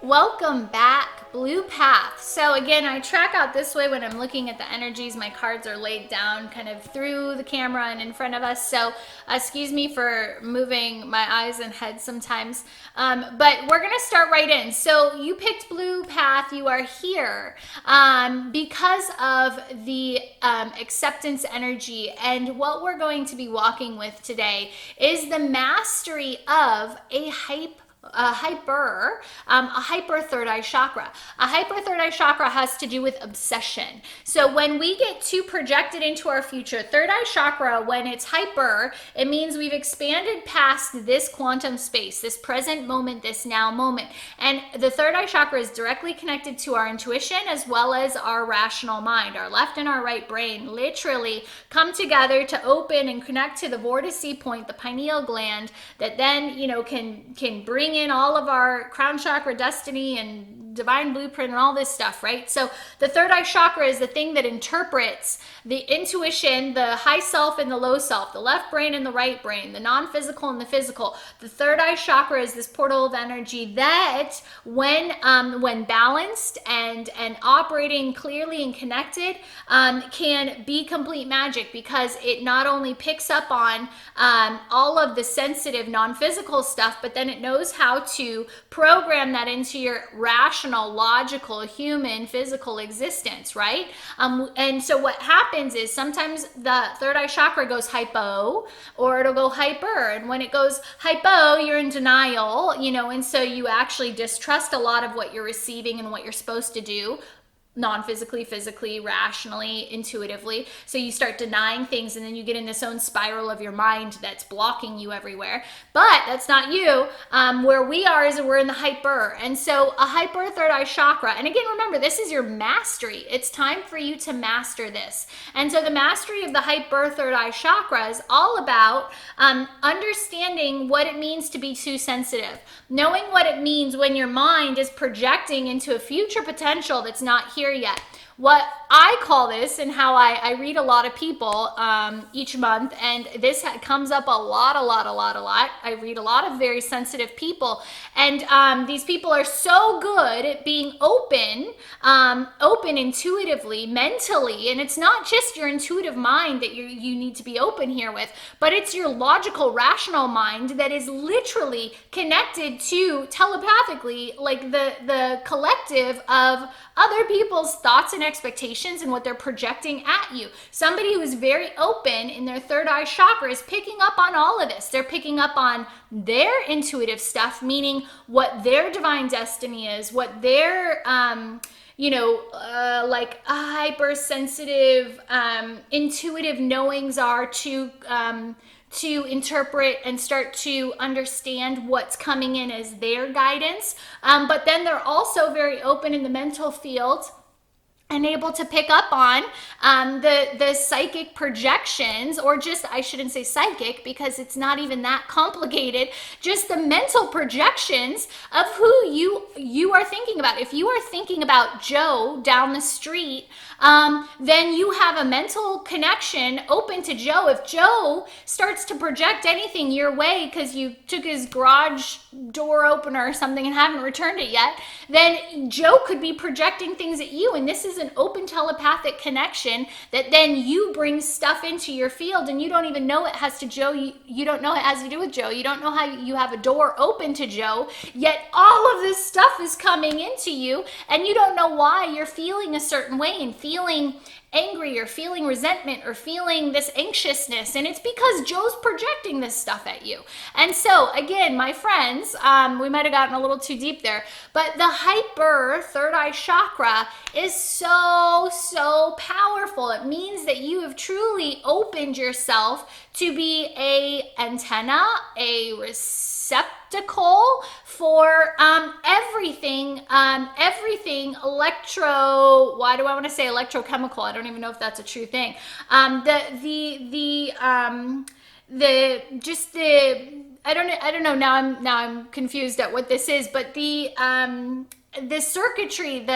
Welcome back, Blue Path. So again, I track out this way when I'm looking at the energies. My cards are laid down kind of through the camera and in front of us. So excuse me for moving my eyes and head sometimes. But we're gonna start right in. So you picked Blue Path, you are here because of the acceptance energy. And what we're going to be walking with today is the mastery of a hyper third eye chakra. A hyper third eye chakra has to do with obsession. So when we get too projected into our future, third eye chakra, when it's hyper, it means we've expanded past this quantum space, this present moment, this now moment. And the third eye chakra is directly connected to our intuition as well as our rational mind. Our left and our right brain literally come together to open and connect to the vortice point, the pineal gland, that then, can bring in all of our crown chakra destiny and divine blueprint and all this stuff, right? So the third eye chakra is the thing that interprets the intuition, the high self and the low self, the left brain and the right brain, the non-physical and the physical. The third eye chakra is this portal of energy that when balanced and operating clearly and connected, can be complete magic, because it not only picks up on all of the sensitive non-physical stuff, but then it knows how to program that into your rational, logical, human, physical existence, right? And so what happens is sometimes the third eye chakra goes hypo, or it'll go hyper. And when it goes hypo, you're in denial, and so you actually distrust a lot of what you're receiving and what you're supposed to do, non-physically, physically, rationally, intuitively. So you start denying things, and then you get in this own spiral of your mind that's blocking you everywhere. But that's not you. Where we are is we're in the hyper. And so a hyper third eye chakra, and again, remember, this is your mastery. It's time for you to master this. And so the mastery of the hyper third eye chakra is all about understanding what it means to be too sensitive, knowing what it means when your mind is projecting into a future potential that's not here yet. What I call this, and how I read a lot of people each month, and this comes up a lot. I read a lot of very sensitive people, and these people are so good at being open intuitively, mentally, and it's not just your intuitive mind that you need to be open here with, but it's your logical, rational mind that is literally connected to telepathically, like the collective of other people's thoughts and expectations and what they're projecting at you. Somebody who is very open in their third eye chakra is picking up on all of this. They're picking up on their intuitive stuff, meaning what their divine destiny is, what their like hypersensitive, intuitive knowings are to interpret and start to understand what's coming in as their guidance. But then they're also very open in the mental field and able to pick up on the psychic projections, or just, I shouldn't say psychic because it's not even that complicated, just the mental projections of who you are thinking about. If you are thinking about Joe down the street, then you have a mental connection open to Joe. If Joe starts to project anything your way because you took his garage door opener or something and haven't returned it yet, then Joe could be projecting things at you, and this is an open telepathic connection that then you bring stuff into your field, and you don't even know it has to Joe. You don't know it has to do with Joe. You don't know how you have a door open to Joe, yet all of this stuff is coming into you, and you don't know why you're feeling a certain way and feeling angry or feeling resentment or feeling this anxiousness, and it's because Joe's projecting this stuff at you. And so again, my friends, we might have gotten a little too deep there, but the hyper third eye chakra is so powerful. It means that you have truly opened yourself to be a antenna, a receptacle for everything electro, why do I want to say electrochemical? I don't even know if that's a true thing. I don't know. Now I'm confused at what this is, but the the circuitry, the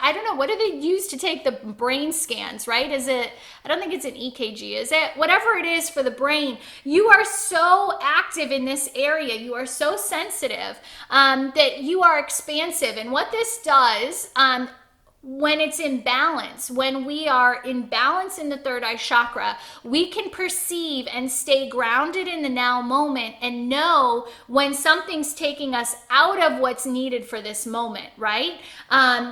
I don't know, what do they use to take the brain scans, right? Is it, I don't think it's an EKG, is it? Whatever it is for the brain, you are so active in this area, you are so sensitive, that you are expansive. And what this does, when it's in balance, when we are in balance in the third eye chakra, we can perceive and stay grounded in the now moment and know when something's taking us out of what's needed for this moment, right?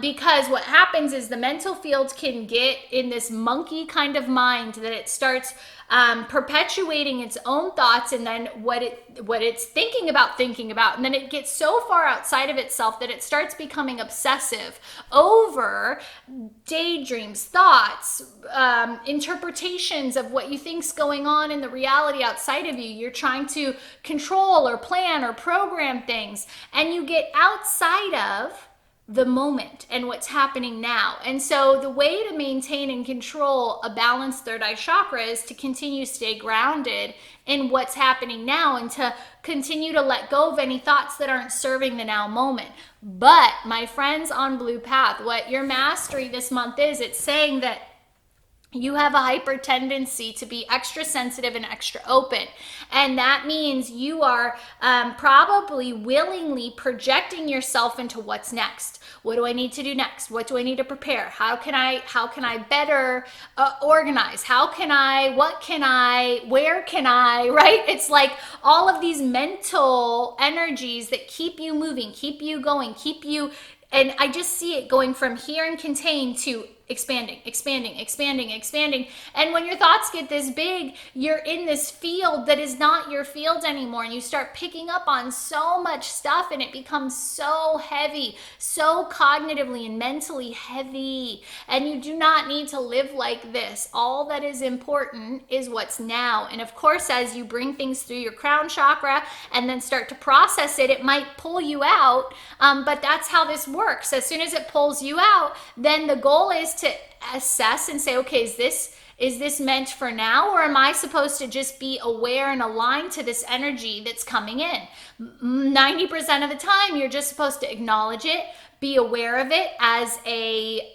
Because what happens is the mental field can get in this monkey kind of mind that it starts perpetuating its own thoughts, and then what it's thinking about, and then it gets so far outside of itself that it starts becoming obsessive over daydreams, thoughts, interpretations of what you think's going on in the reality outside of you. You're trying to control or plan or program things, and you get outside of the moment and what's happening now. And so the way to maintain and control a balanced third eye chakra is to continue to stay grounded in what's happening now and to continue to let go of any thoughts that aren't serving the now moment. But my friends on Blue Path, what your mastery this month is, it's saying that you have a hyper tendency to be extra sensitive and extra open. And that means you are probably willingly projecting yourself into what's next. What do I need to do next? What do I need to prepare? How can I better organize? What can I, where can I, right? It's like all of these mental energies that keep you moving, keep you going, and I just see it going from here and contained to expanding. And when your thoughts get this big, you're in this field that is not your field anymore. And you start picking up on so much stuff, and it becomes so heavy, so cognitively and mentally heavy. And you do not need to live like this. All that is important is what's now. And of course, as you bring things through your crown chakra and then start to process it, it might pull you out. But that's how this works. As soon as it pulls you out, then the goal is to assess and say, okay, is this meant for now, or am I supposed to just be aware and aligned to this energy that's coming in? 90% of the time, you're just supposed to acknowledge it, be aware of it as a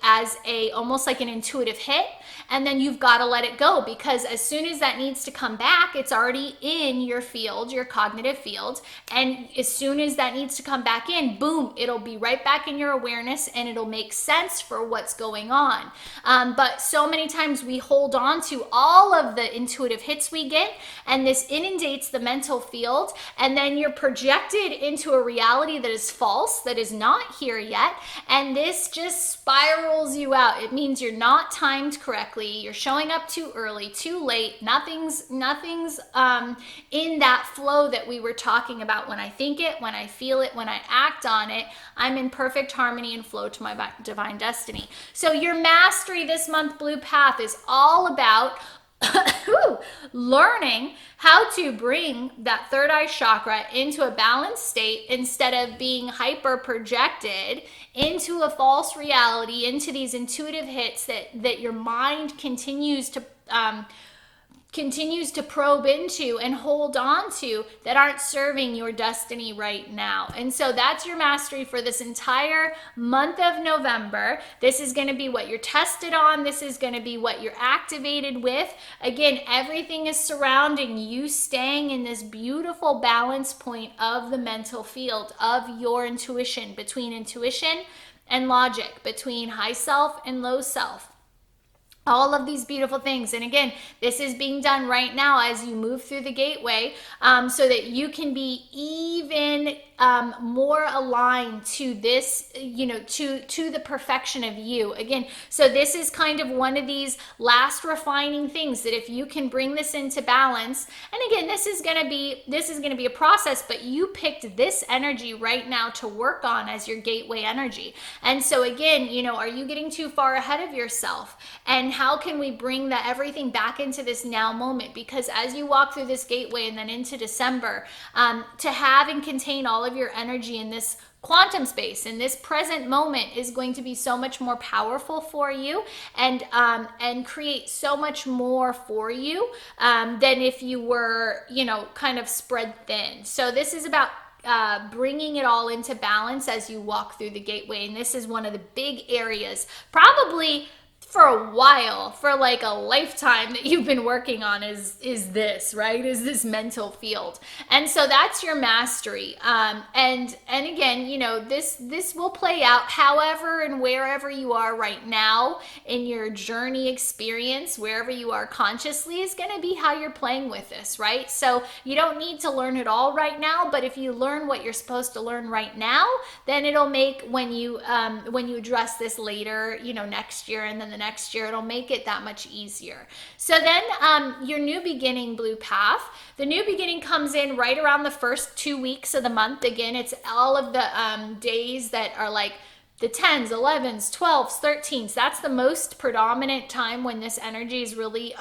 almost like an intuitive hit, and then you've got to let it go, because as soon as that needs to come back, it's already in your field, your cognitive field, and as soon as that needs to come back in, boom, it'll be right back in your awareness, and it'll make sense for what's going on. But so many times we hold on to all of the intuitive hits we get, and this inundates the mental field, and then you're projected into a reality that is false, that is not here yet, and this just spirals you out. It means you're not timed correctly, you're showing up too early, too late, nothing's in that flow that we were talking about. When I think it, when I feel it, when I act on it, I'm in perfect harmony and flow to my divine destiny. So your mastery this month, Blue Path, is all about learning how to bring that third eye chakra into a balanced state instead of being hyper projected into a false reality, into these intuitive hits that your mind continues to probe into and hold on to, that aren't serving your destiny right now. And so that's your mastery for this entire month of November. This is going to be what you're tested on. This is going to be what you're activated with. Again, everything is surrounding you staying in this beautiful balance point of the mental field of your intuition, between intuition and logic, between high self and low self. All of these beautiful things. And again, this is being done right now as you move through the gateway, so that you can be even more aligned to this, to the perfection of you. Again, so this is kind of one of these last refining things that if you can bring this into balance, and again, this is going to be a process, but you picked this energy right now to work on as your gateway energy. And so again, are you getting too far ahead of yourself? And how can we bring everything back into this now moment? Because as you walk through this gateway and then into December, to have and contain all of your energy in this quantum space, in this present moment, is going to be so much more powerful for you, and create so much more for you than if you were kind of spread thin. So this is about bringing it all into balance as you walk through the gateway. And this is one of the big areas, probably for a while, for like a lifetime, that you've been working on is this, right? Is this mental field. And so that's your mastery. And again, you know, this will play out however and wherever you are right now in your journey experience, wherever you are consciously, is going to be how you're playing with this, right? So you don't need to learn it all right now, but if you learn what you're supposed to learn right now, then it'll make when you address this later, you know, next year and then the next year, it'll make it that much easier. So then your new beginning blue path, the new beginning comes in right around the first 2 weeks of the month. Again, it's all of the days that are like the 10s, 11s, 12s, 13s. That's the most predominant time when this energy is really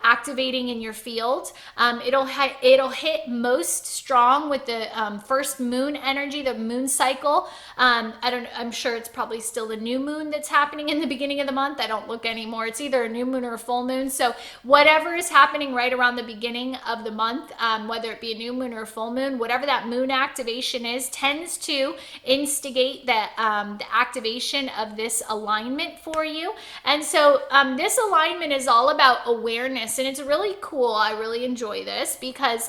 activating in your field. It'll hit most strong with the first moon energy, the moon cycle. I'm sure it's probably still the new moon that's happening in the beginning of the month. I don't look anymore. It's either a new moon or a full moon. So whatever is happening right around the beginning of the month, whether it be a new moon or a full moon, whatever that moon activation is, tends to instigate the activation of this alignment for you. And so this alignment is all about awareness, and it's really cool. I really enjoy this because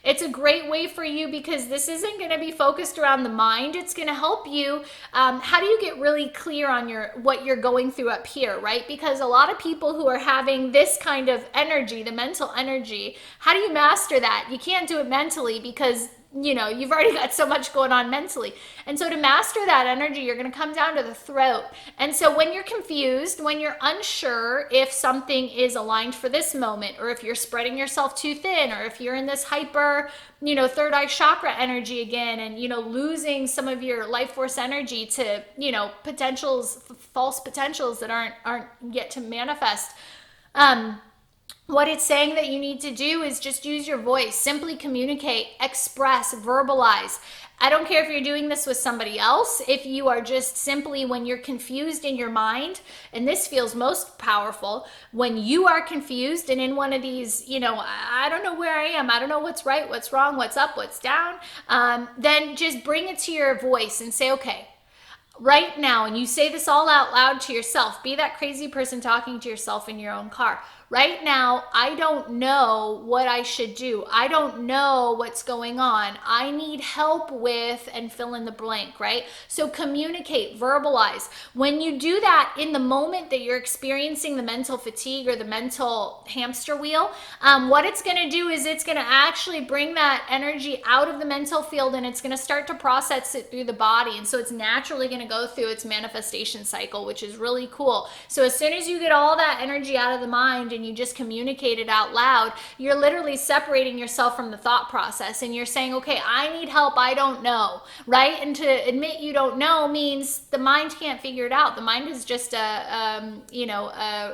it's a great way for you, because this isn't going to be focused around the mind. It's going to help you. How do you get really clear on what you're going through up here, right? Because a lot of people who are having this kind of energy, the mental energy, how do you master that? You can't do it mentally because you know, you've already got so much going on mentally. And so to master that energy, you're going to come down to the throat. And so when you're confused, when you're unsure if something is aligned for this moment, or if you're spreading yourself too thin, or if you're in this hyper, you know, third eye chakra energy again, and, you know, losing some of your life force energy to, you know, false potentials that aren't yet to manifest, what it's saying that you need to do is just use your voice, simply communicate, express, verbalize. I don't care if you're doing this with somebody else, if you are just simply, when you're confused in your mind, and this feels most powerful, when you are confused and in one of these, you know, I don't know where I am, I don't know what's right, what's wrong, what's up, what's down, then just bring it to your voice and say, okay, right now, and you say this all out loud to yourself, be that crazy person talking to yourself in your own car. Right now, I don't know what I should do. I don't know what's going on. I need help with, and fill in the blank, right? So communicate, verbalize. When you do that in the moment that you're experiencing the mental fatigue or the mental hamster wheel, what it's going to do is it's going to actually bring that energy out of the mental field, and it's going to start to process it through the body. And so it's naturally going to go through its manifestation cycle, which is really cool. So as soon as you get all that energy out of the mind and you just communicate it out loud, you're literally separating yourself from the thought process, and you're saying, okay, I need help, I don't know, right? And to admit you don't know means the mind can't figure it out. The mind is just a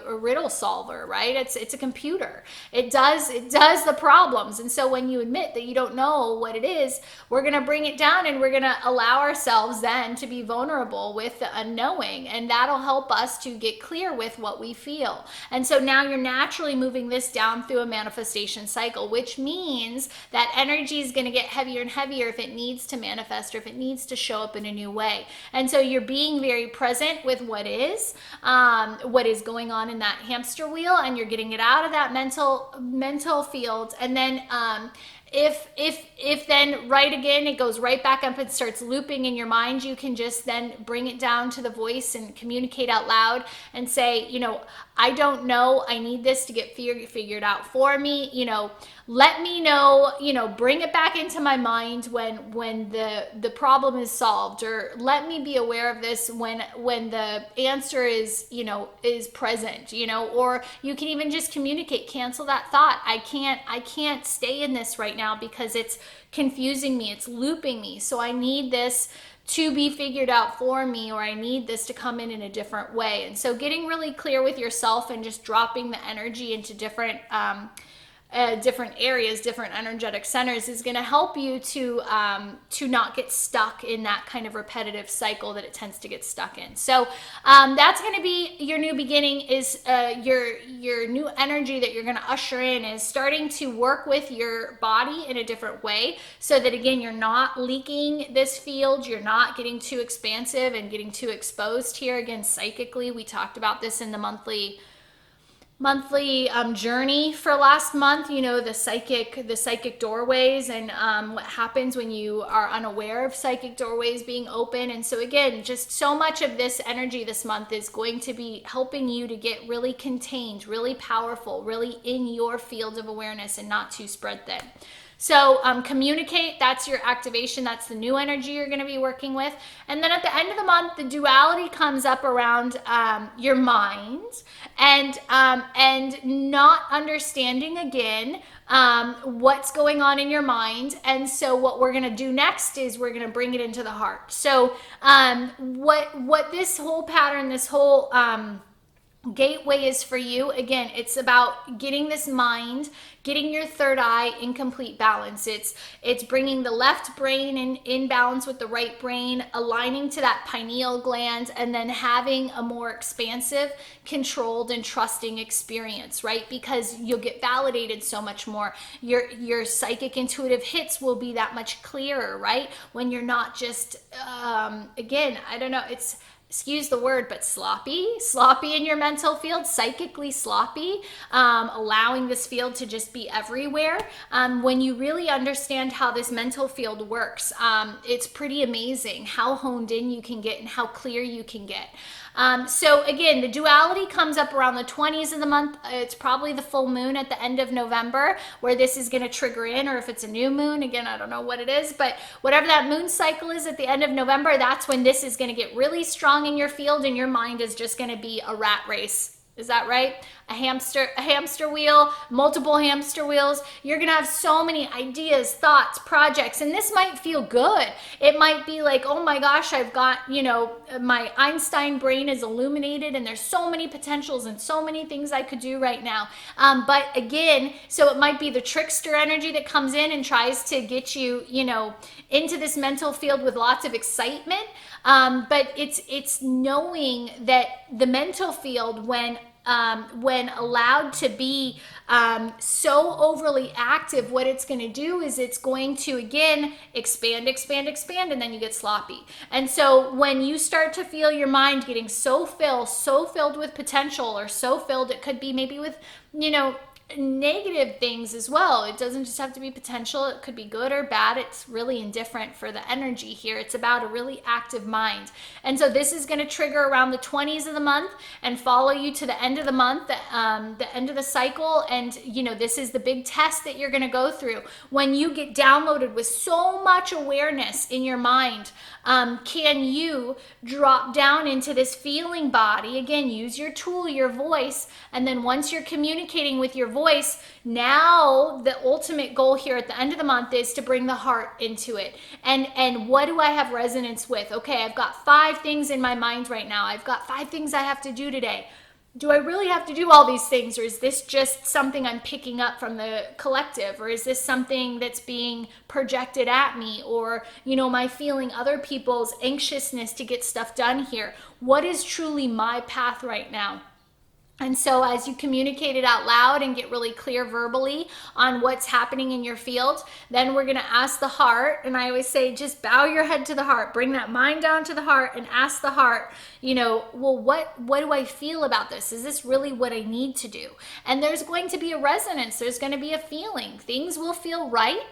riddle solver, right? It's a computer. It does the problems. And so when you admit that you don't know what it is, we're going to bring it down, and we're going to allow ourselves then to be vulnerable with the unknowing, and that'll help us to get clear with what we feel. And so now you're naturally moving this down through a manifestation cycle, which means that energy is going to get heavier and heavier if it needs to manifest, or if it needs to show up in a new way. And so you're being very present with what is going on in that hamster wheel, and you're getting it out of that mental field. And then if then right again it goes right back up and starts looping in your mind, you can just then bring it down to the voice and communicate out loud and say, you know, I don't know, I need this to get figured out for me, you know, let me know, you know, bring it back into my mind when the problem is solved, or let me be aware of this when the answer is, you know, is present, you know. Or you can even just communicate, cancel that thought. I can't stay in this right now because it's confusing me, it's looping me, so I need this to be figured out for me, or I need this to come in a different way. And so getting really clear with yourself and just dropping the energy into different different areas, different energetic centers, is going to help you to not get stuck in that kind of repetitive cycle that it tends to get stuck in. So that's going to be your new beginning, is your new energy that you're going to usher in is starting to work with your body in a different way, so that again, you're not leaking this field, you're not getting too expansive and getting too exposed here. Again, psychically, we talked about this in the monthly journey for last month, you know, the psychic doorways, and what happens when you are unaware of psychic doorways being open. And so again, just so much of this energy this month is going to be helping you to get really contained, really powerful, really in your field of awareness, and not too spread thin. So communicate, that's your activation, that's the new energy you're going to be working with. And then at the end of the month, the duality comes up around your mind, and not understanding again what's going on in your mind. And so what we're going to do next is we're going to bring it into the heart. So what this whole pattern, this whole gateway is for you, again, it's about getting this mind, getting your third eye in complete balance. It's bringing the left brain in balance with the right brain, aligning to that pineal gland, and then having a more expansive, controlled, and trusting experience, right? Because you'll get validated so much more. Your psychic intuitive hits will be that much clearer, right? When you're not just, again, I don't know, it's, excuse the word, but sloppy in your mental field, psychically sloppy, allowing this field to just be everywhere. When you really understand how this mental field works, it's pretty amazing how honed in you can get and how clear you can get. So again, the duality comes up around the 20s of the month. It's probably the full moon at the end of November where this is going to trigger in, or if it's a new moon, again, I don't know what it is, but whatever that moon cycle is at the end of November, that's when this is going to get really strong in your field, and your mind is just going to be a rat race. Is that right? A hamster wheel, multiple hamster wheels. You're going to have so many ideas, thoughts, projects, and this might feel good. It might be like, oh my gosh, I've got, you know, my Einstein brain is illuminated and there's so many potentials and so many things I could do right now. But again, so it might be the trickster energy that comes in and tries to get you, you know, into this mental field with lots of excitement. But it's knowing that the mental field, when allowed to be so overly active, what it's going to do is it's going to, again, expand, and then you get sloppy. And so when you start to feel your mind getting so filled with potential, or so filled, it could be maybe with, you know, negative things as well. It doesn't just have to be potential. It could be good or bad. It's really indifferent for the energy here. It's about a really active mind. And so this is going to trigger around the 20s of the month and follow you to the end of the month, the end of the cycle. And, you know, this is the big test that you're going to go through. When you get downloaded with so much awareness in your mind, can you drop down into this feeling body? Again, use your tool, your voice. And then once you're communicating with your voice, now the ultimate goal here at the end of the month is to bring the heart into it. And what do I have resonance with? Okay, I've got 5 things in my mind right now. I've got 5 things I have to do today. Do I really have to do all these things, or is this just something I'm picking up from the collective, or is this something that's being projected at me, or, you know, am I feeling other people's anxiousness to get stuff done here? What is truly my path right now? And so as you communicate it out loud and get really clear verbally on what's happening in your field, then we're going to ask the heart. And I always say, just bow your head to the heart, bring that mind down to the heart, and ask the heart, you know, well, what do I feel about this? Is this really what I need to do? And there's going to be a resonance. There's going to be a feeling. Things will feel right,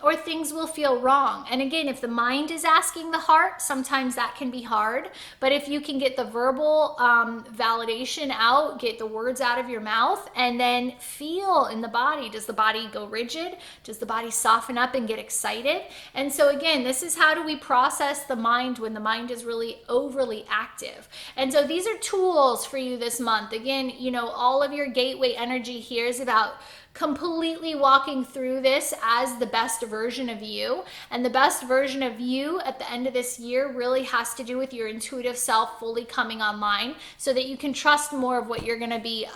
or things will feel wrong. And again, if the mind is asking the heart, sometimes that can be hard. But if you can get the verbal validation out, get the words out of your mouth, and then feel in the body. Does the body go rigid? Does the body soften up and get excited? And so again, this is how do we process the mind when the mind is really overly active. And so these are tools for you this month. Again, you know, all of your gateway energy here is about completely walking through this as the best version of you. And the best version of you at the end of this year really has to do with your intuitive self fully coming online, so that you can trust more of what you're going to be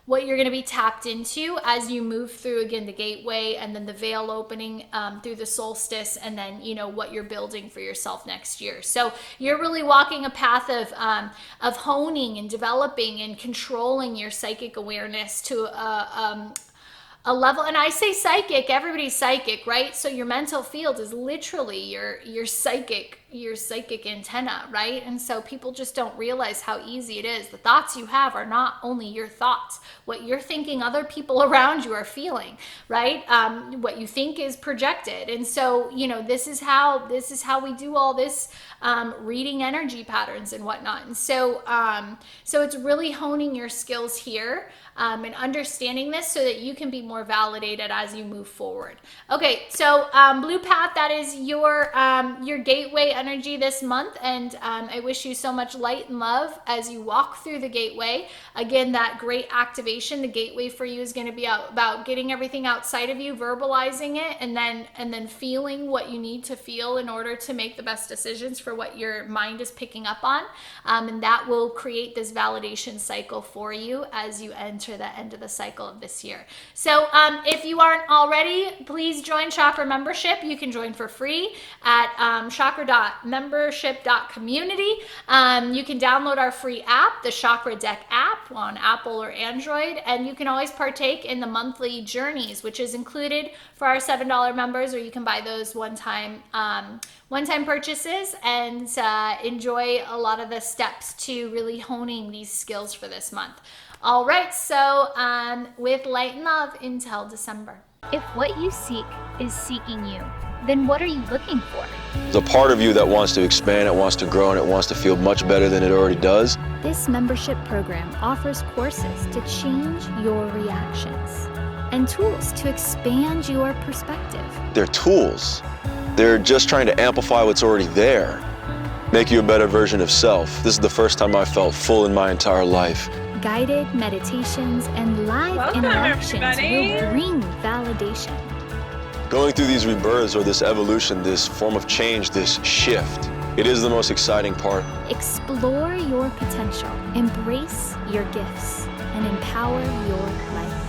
what you're going to be tapped into as you move through, again, the gateway, and then the veil opening through the solstice, and then, you know, what you're building for yourself next year. So you're really walking a path of honing and developing and controlling your psychic awareness to a level. And I say psychic, everybody's psychic, right? So your mental field is literally your psychic antenna, right? And so people just don't realize how easy it is. The thoughts you have are not only your thoughts. What you're thinking, other people around you are feeling, right? What you think is projected. And so, you know, this is how we do all this, reading energy patterns and whatnot. And so it's really honing your skills here, and understanding this so that you can be more validated as you move forward. Okay, so blue path, that is your gateway energy this month, and I wish you so much light and love as you walk through the gateway. Again, that great activation, the gateway for you is going to be about getting everything outside of you, verbalizing it, and then feeling what you need to feel in order to make the best decisions for what your mind is picking up on, and that will create this validation cycle for you as you enter the end of the cycle of this year. So if you aren't already, please join Chakra Membership. You can join for free at chakra.membership.community. You can download our free app, the Chakra Deck app, on Apple or Android, and you can always partake in the monthly journeys, which is included for our $7 members, or you can buy those one-time purchases and enjoy a lot of the steps to really honing these skills for this month. All right, so with light and love until December. If what you seek is seeking you, then what are you looking for? There's a part of you that wants to expand, it wants to grow, and it wants to feel much better than it already does. This membership program offers courses to change your reactions and tools to expand your perspective. They're tools. They're just trying to amplify what's already there, make you a better version of self. This is the first time I felt full in my entire life. Guided meditations and live interactions will bring validation. Going through these rebirths, or this evolution, this form of change, this shift, it is the most exciting part. Explore your potential, embrace your gifts, and empower your life.